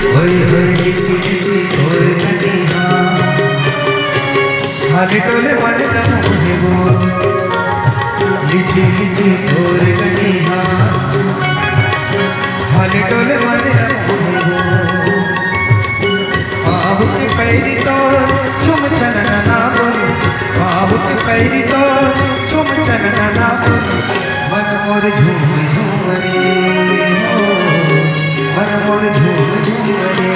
होय होय लिची लिची तोर कनिहा हाले टोले मन मोहे वो लिची लिची तोर कनिहा हाले टोले मन मोहे वो बाबू के पैरी तो चुम चनना ना बोले बाबू के पैरी तो चुम चनना ना बोले मन मोर झूम झूम रे मन मोर झूम झूम रे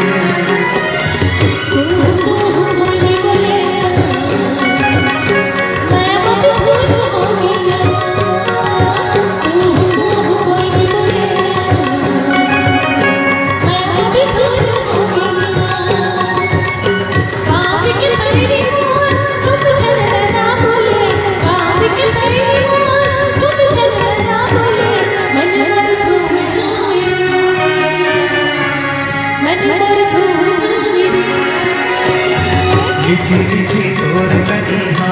लिची लिची तोर कनिहा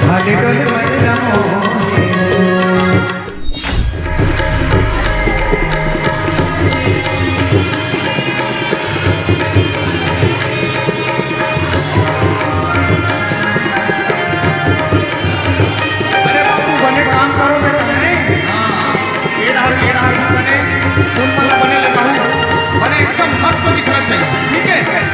हाले टोले मन मोहे अरे बाबू बने काम करो बेटा ये डाल बने तुम मतलब बने लगा बने एकदम मस्त दिखना चाहिए ठीक है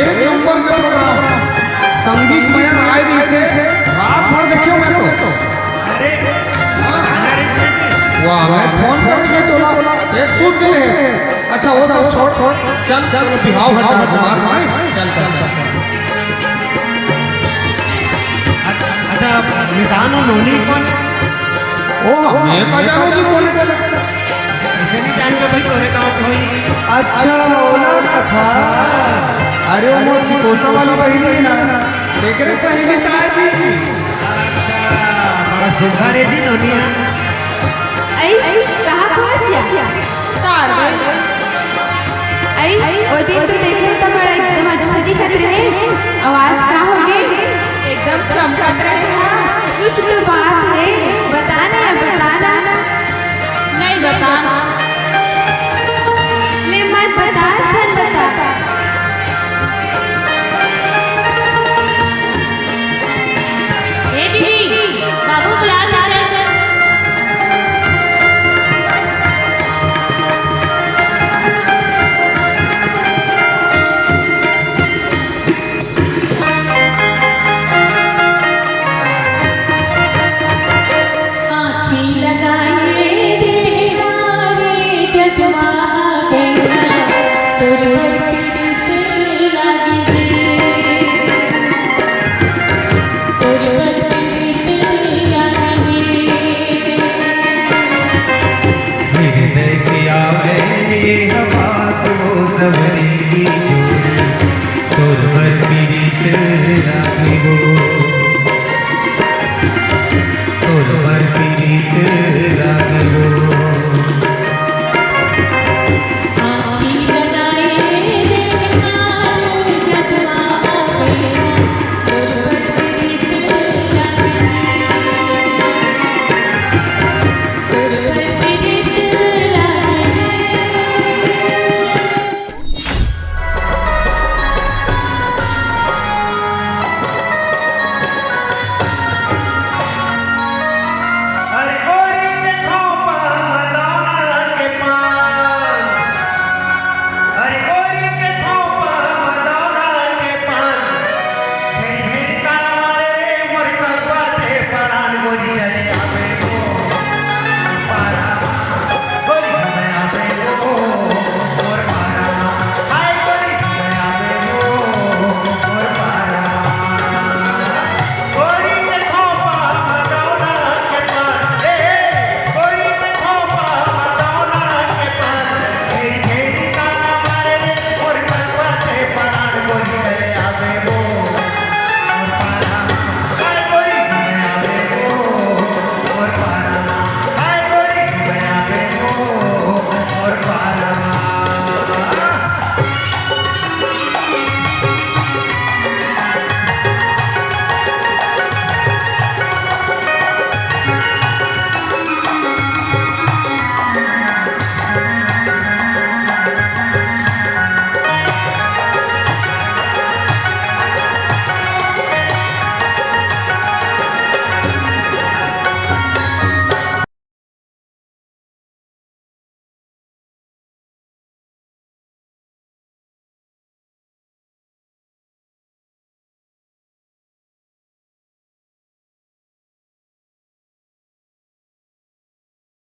एक नंबर का प्रोग्राम संगीतमय आए भी से रात भर देखियो मैं तो अरे वाह मैं फोन करके तोला एक सूट के लिए अच्छा वो सब छोड़ चल चल बिहाव हटा कुमार भाई चल चल अच्छा निदान और नोनी कौन ओ मैं का जानो जी बोले इतनी जान के भाई तोरे गांव कोई अच्छा ओला कथा अरे वो मोसी कोसा वाला बहिनी ना लेकर सहेली ताजी बड़ा सुघर है जी नोनिया आई कहां खोसिया तार आई ओ दिन तो देखे तो बड़ा एकदम अच्छा दिखत रहे आवाज का हो गई एकदम चमकत रहे कुछ तो बात है बताना नहीं बताना ले मत बता चल बता बाबू बुला दीजिए आँखें लगाए देखारे जगवा गया तुर पीड़ित लागी तुर हृदय किया मैंने हवास वो सवरी की तोर पर पीड़ित राखी वो तोर पर पीड़ित